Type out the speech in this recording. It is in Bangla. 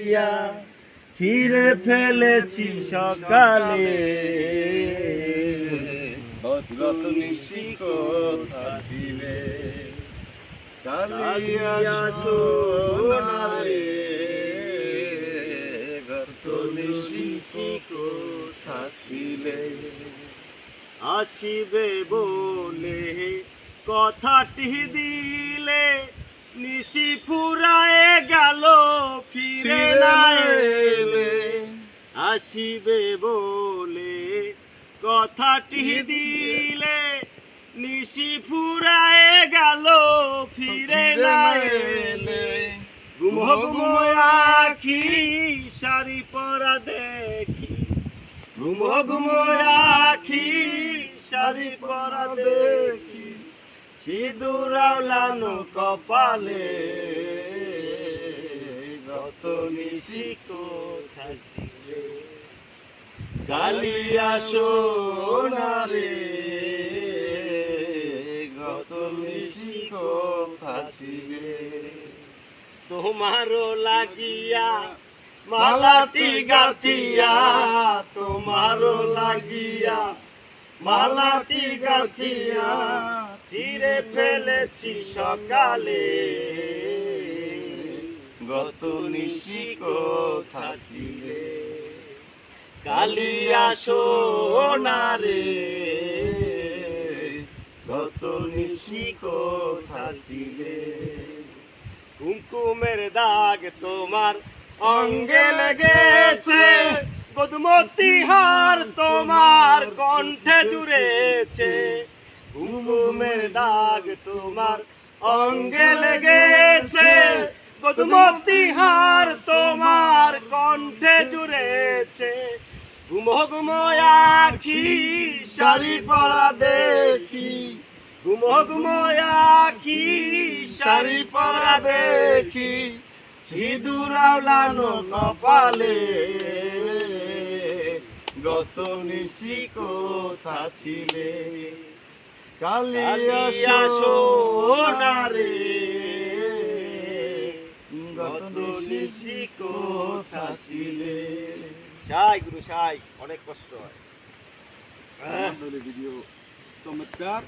লাগিয়া ছিঁড়ে ফেলেছি সকালে। গত নিশি কোথা ছিলে, কালিয়া সোনারে, গত নিশি কোথা ছিলে। আসিবে বলে কথাটি দিলে, নিশি ফুরায়ে গেল ফিরে না এলে। আসিবে বলে কথাটি দিলে, নিশি ফুরায়ে গেল ফিরে না এলে। ঘুমো ঘুমো আখি শাড়ি পরা দেখি, ঘুমো ঘুমো আখি শাড়ি পরা দেখি, সিঁদুর আওলানো কপালে। গত নিশি কোথায় ছিলে, কালিয়া সোনারে, গত নিশি কোথায় ছিলে। তোমারও লাগিয়া মালাটি গাঁথিয়া, তোমারও লাগিয়া মালাটি গাঁথিয়া, ছিঁড়ে ফেলেছি সকালে। গত নিশি কোথা ছিলে, কালিয়া সোনারে, গত নিশি কোথা ছিলে। কুমকুমের দাগ তোমার অঙ্গে লেগেছে, মধুমতি হার তোমার কণ্ঠে জুড়েছে। কুমকুমের দাগ তোমার অঙ্গে লেগেছে, মধুমতি হার তোমার কণ্ঠে জুড়েছে। ঘুমো ঘুমো আখি শাড়ি পরা দেখি, ঘুমো ঘুমো আখি শাড়ি পরা দেখি, সিঁদুর আওলানো কপালে। গত নিশি কোথা ছিলে, কালিয়া সোনারে, গত নিশি কোথা ছিলে। সাই গুরু সাই, অনেক কষ্ট হয়। ভিডিও চমৎকার।